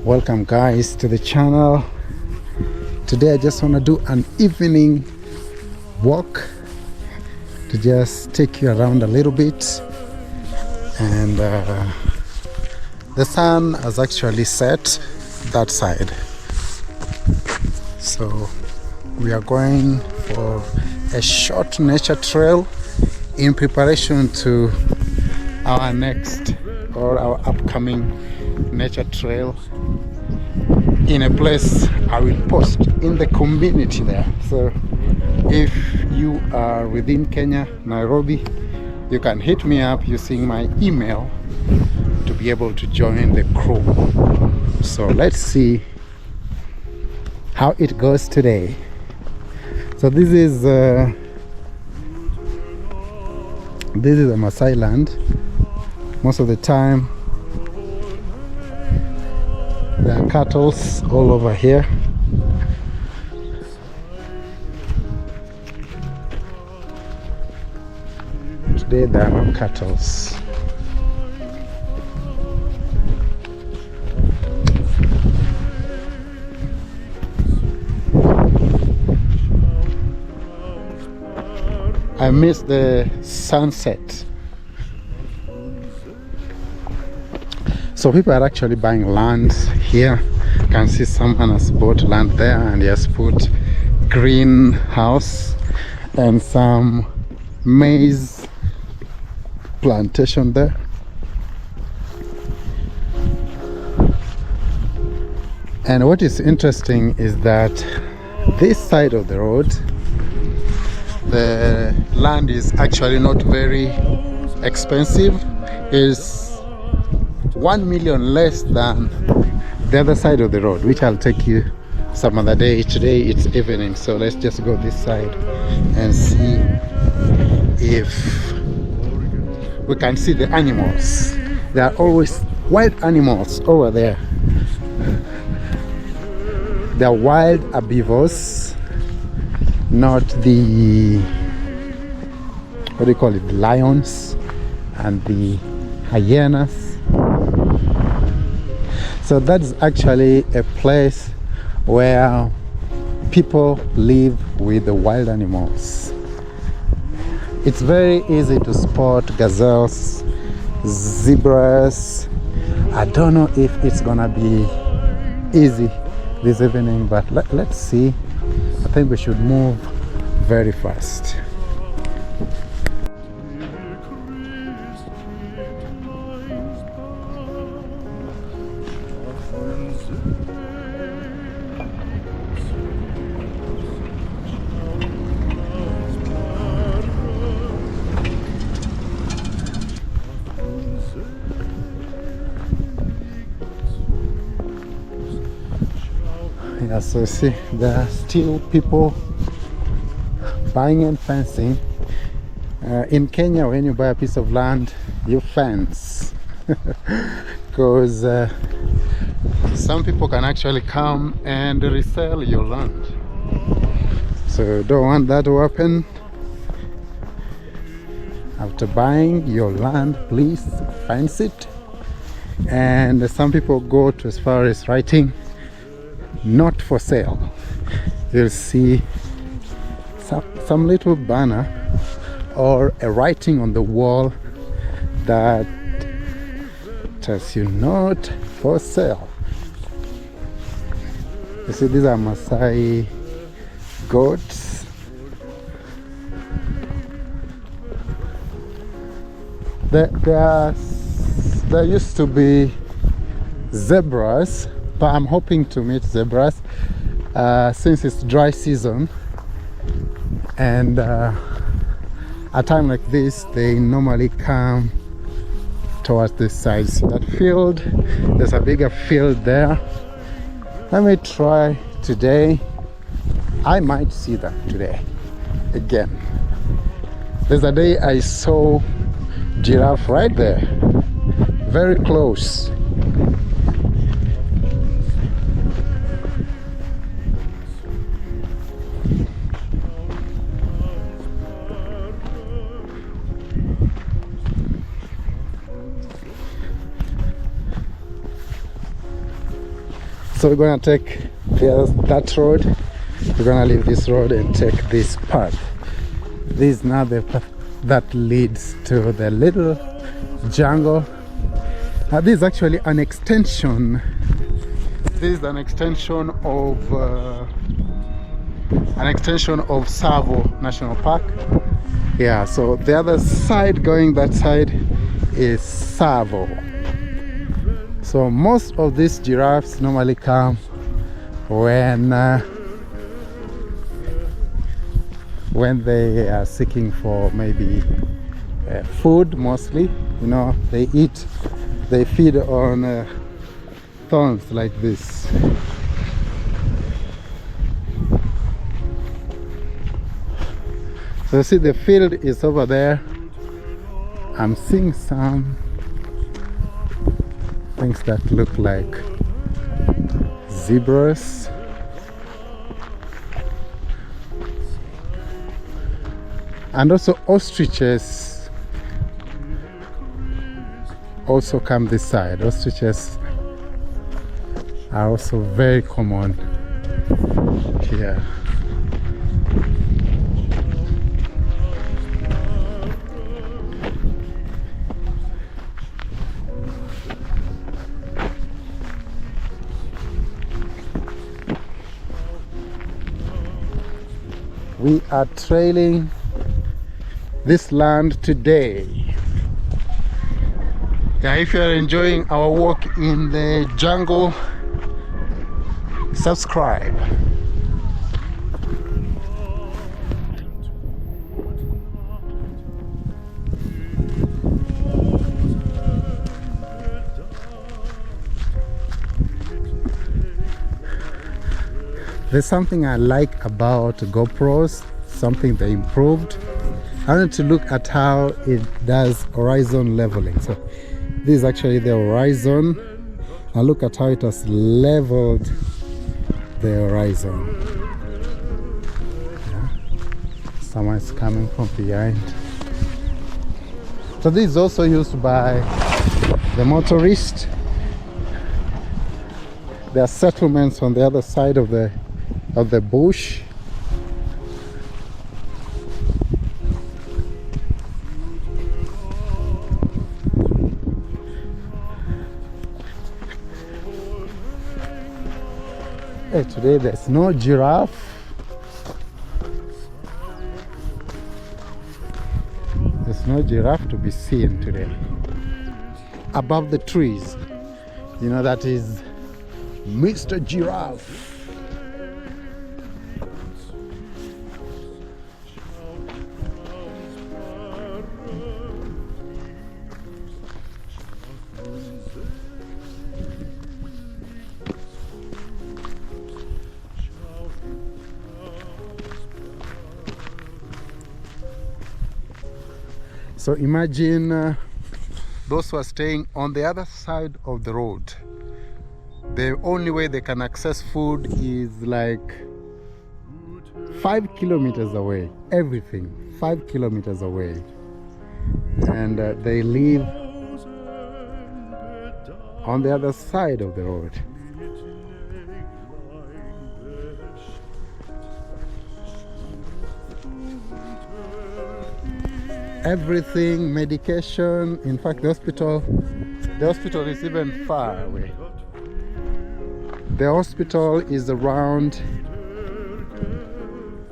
Welcome guys to the channel. Today I just want to do an evening walk to just take you around a little bit, and the sun has actually set that side, so we are going for a short nature trail in preparation to our next or our upcoming nature trail in a place I will post in the community there. So if you are within Kenya, Nairobi, you can hit me up using my email to be able to join the crew. So let's see how it goes today. So this is a Maasai land. Most of the time there are cattle all over here. Today there are no cattle. I missed the sunset. So people are actually buying land here. You can see someone has bought land there and he has put greenhouse and some maize plantation there. And what is interesting is that this side of the road, the land is actually not very expensive. It's 1 million less than the other side of the road, which I'll take you some other day. Today it's evening, so let's just go this side and see if we can see the animals. There are always wild animals over there. They are wild herbivores, not the, what do you call it, the lions and the hyenas. So that's actually a place where people live with the wild animals. It's very easy to spot gazelles, zebras. I don't know if it's gonna be easy this evening, but let's see. I think we should move very fast. Yeah, so see, there are still people buying and fencing. In Kenya, when you buy a piece of land, you fence because some people can actually come and resell your land. So don't want that to happen. After buying your land, please fence it. And some people go to as far as writing "not for sale." You'll see some little banner or a writing on the wall that tells you "not for sale." You see, these are Maasai goats. There used to be zebras, but I'm hoping to meet zebras since it's dry season, and a time like this they normally come towards this side. See that field? There's a bigger field there. Let me try today. I might see that today again. There's a day I saw giraffe right there, very close. So we're gonna take that road. We're gonna leave this road and take this path. This is now the path that leads to the little jungle. This is actually an extension. This is an extension of Tsavo National Park. Yeah, so the other side, going that side, is Tsavo. So most of these giraffes normally come when they are seeking for maybe food. Mostly, you know, they feed on thorns like this. So see, the field is over there. I'm seeing some things that look like zebras. And also ostriches also come this side. Ostriches are also very common here. We are trailing this land today. Yeah, if you are enjoying our walk in the jungle, subscribe. There's something I like about GoPros, something they improved. I wanted to look at how it does horizon leveling. So this is actually the horizon. Now look at how it has leveled the horizon. Yeah. Someone's coming from behind. So this is also used by the motorists. There are settlements on the other side of the bush. Hey, today there's no giraffe. There's no giraffe to be seen today. Above the trees, you know, that is Mr. Giraffe. So imagine those who are staying on the other side of the road. The only way they can access food is like 5 kilometers away. Everything 5 kilometers away. And they live on the other side of the road. Everything, medication, in fact the hospital is even far away. The hospital is around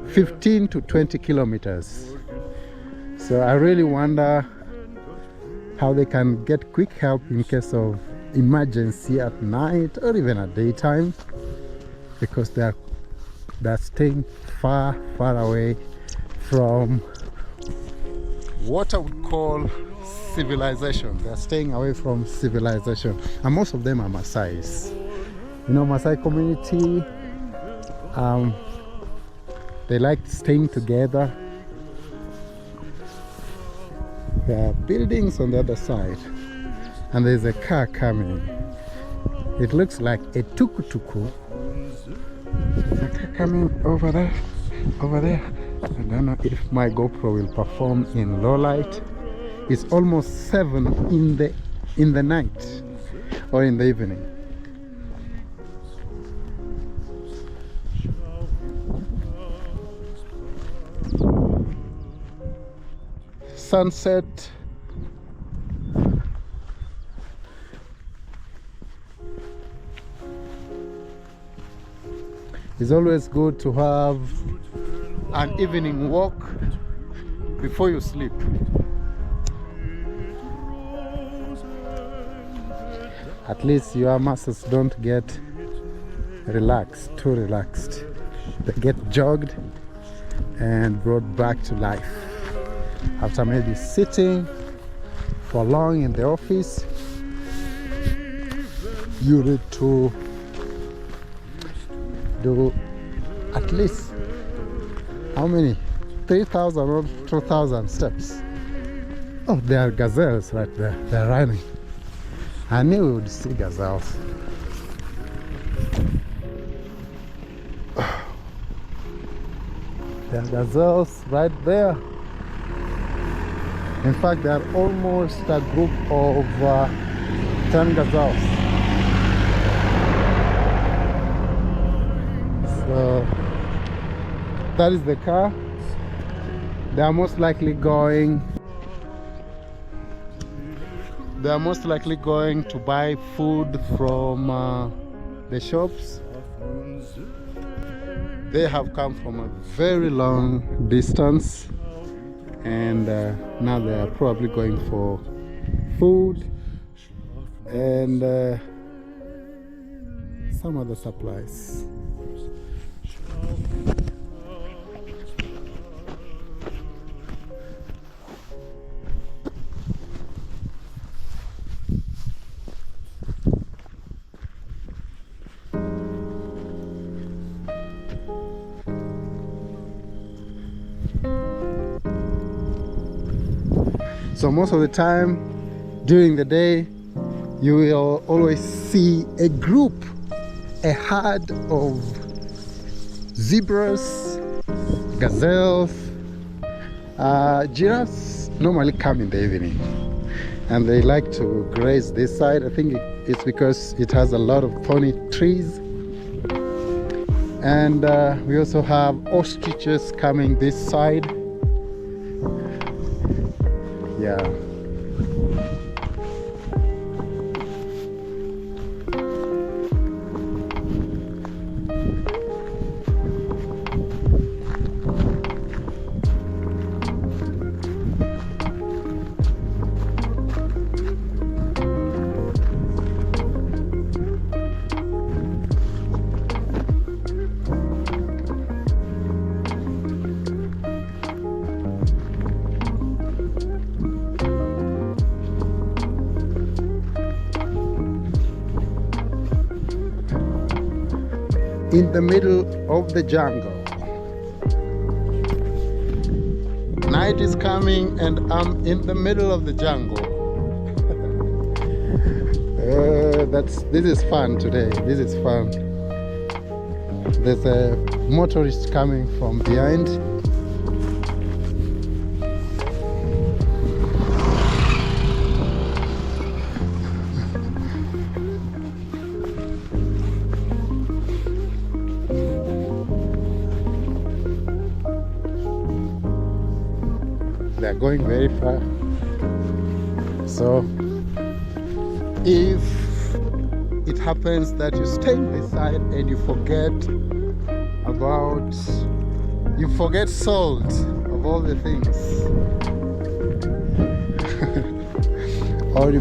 15 to 20 kilometers. So I really wonder how they can get quick help in case of emergency at night or even at daytime, because they're staying far away from what I would call civilization. They're staying away from civilization, and most of them are Maasais. You know, Maasai community, they like staying together. There are buildings on the other side, and there's a car coming. It looks like a tukutuku. There's a car coming over there. I don't know if my GoPro will perform in low light. It's almost 7 in the night or in the evening. sunset. It's always good to have an evening walk before you sleep. At least your muscles don't get too relaxed. They get jogged and brought back to life. After maybe sitting for long in the office, you need to do at least how many? 3,000 or 2,000 steps. Oh, there are gazelles right there. They're running. I knew we would see gazelles. There are gazelles right there. In fact, they are almost a group of 10 gazelles. So that is the car. They are most likely going to buy food from the shops. They have come from a very long distance, and now they are probably going for food and some other supplies. So most of the time during the day, you will always see a herd of zebras, gazelles, giraffes normally come in the evening, and they like to graze this side. I think it's because it has a lot of thorny trees. And we also have ostriches coming this side. Yeah. In the middle of the jungle. Night is coming and I'm in the middle of the jungle. This is fun today. This is fun. There's a motorist coming from behind. They are going very far. So if it happens that you stay on this side and you forget salt of all the things, or you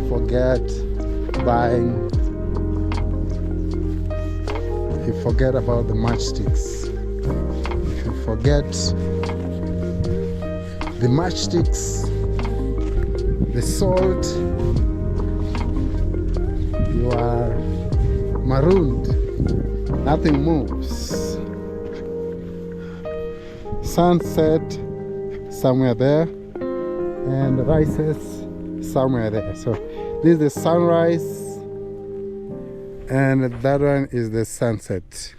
forget about the matchsticks, if you forget the matchsticks, the salt, you are marooned. Nothing moves. Sunset somewhere there and rises somewhere there. So this is the sunrise and that one is the sunset.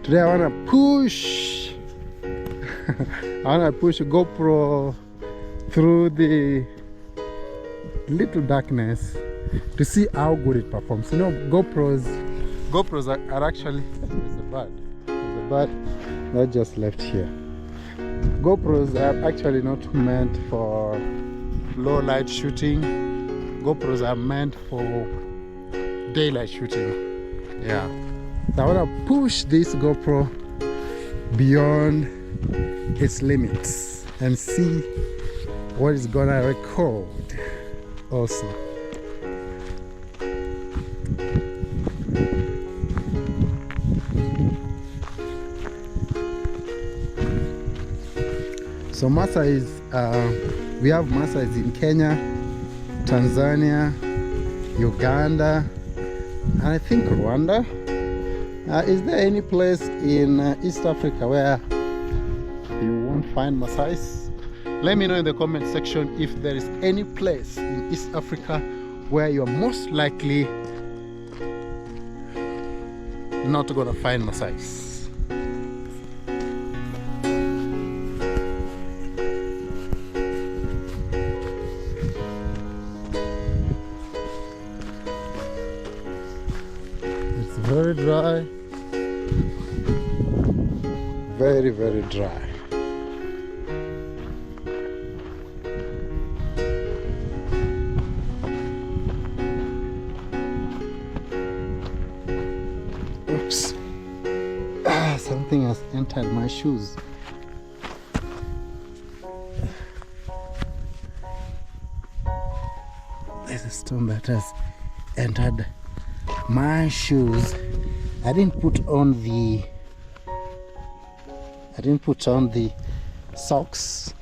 Today I wanna push I wanna push a GoPro through the little darkness to see how good it performs. You know, GoPros are actually, there's a bird that just left here. GoPros are actually not meant for low light shooting. GoPros are meant for daylight shooting. Yeah. So I want to push this GoPro beyond its limits and see what it's gonna record also. So Maasais, we have Maasais in Kenya, Tanzania, Uganda, and I think Rwanda. Is there any place in East Africa where you won't find Maasais? Let me know in the comment section if there is any place in East Africa where you're most likely not gonna find Maasais. Very dry, very, very dry. Oops, something has entered my shoes. There's a stone that has entered my shoes. I didn't put on the socks.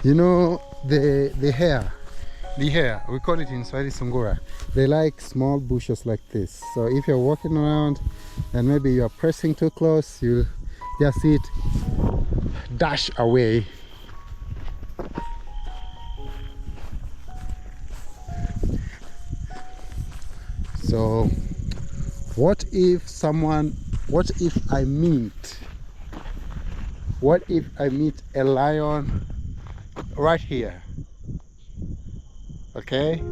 You know, the hare, we call it in Swahili sungura. They like small bushes like this. So if you're walking around and maybe you're pressing too close, you just see it dash away. So what if I meet a lion right here? Okay,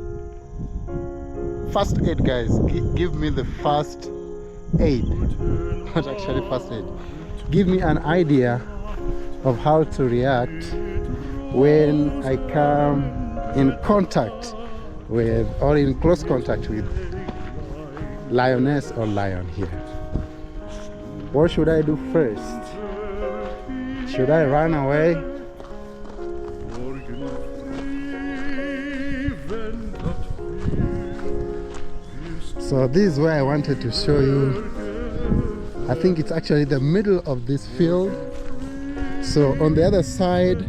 first aid, guys. Give me the first aid. Not actually first aid. Give me an idea of how to react when I come in contact with, or in close contact with, lioness or lion here. What should I do first? Should I run away? So this is where I wanted to show you. I think it's actually the middle of this field. So on the other side,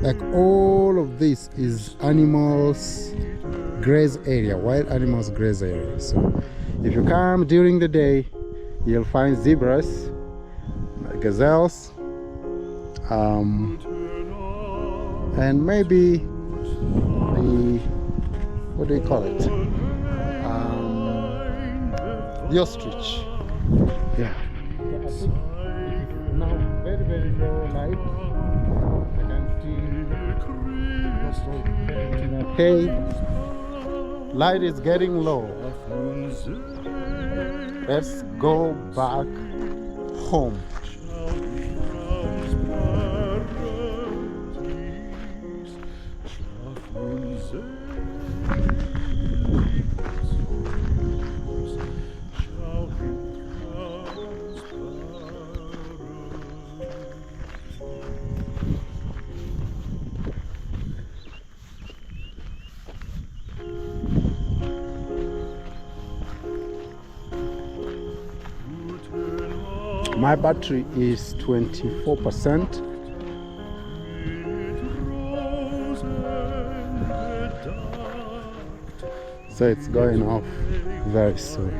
like all of this is animals graze area, wild animals graze area. So if you come during the day, you'll find zebras, gazelles, and maybe what do you call it? The ostrich. Yeah. So now very, very low light. I can see. Okay. Light is getting low. Let's go back home. My battery is 24%. So it's going off very soon.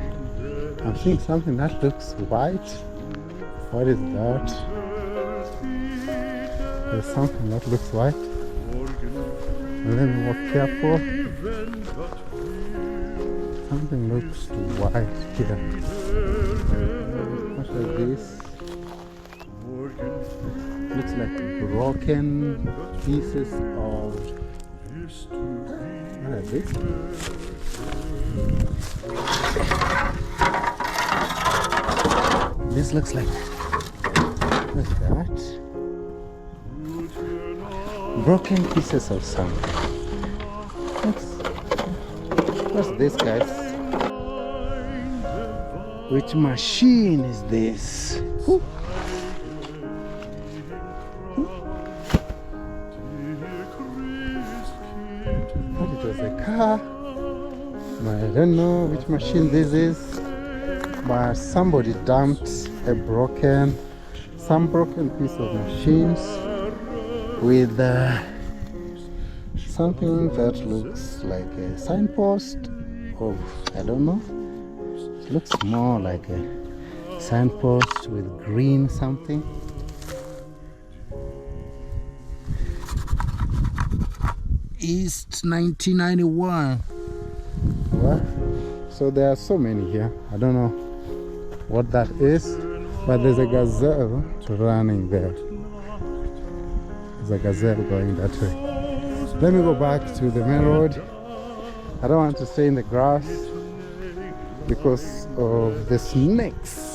I'm seeing something that looks white. What is that? There's something that looks white. Let me walk careful. Something looks white here. What is this? Looks like broken pieces of... What is this? This looks like... What's that? Broken pieces of something. What's this, guys? Which machine is this? Ooh. Thought it was a car. I don't know which machine this is, but somebody dumped some broken piece of machines with something that looks like a signpost of, I don't know. It looks more like a signpost with green something. East 1991. What? So there are so many here. I don't know what that is, but there's a gazelle running there. There's a gazelle going that way. Let me go back to the main road. I don't want to stay in the grass because of the snakes.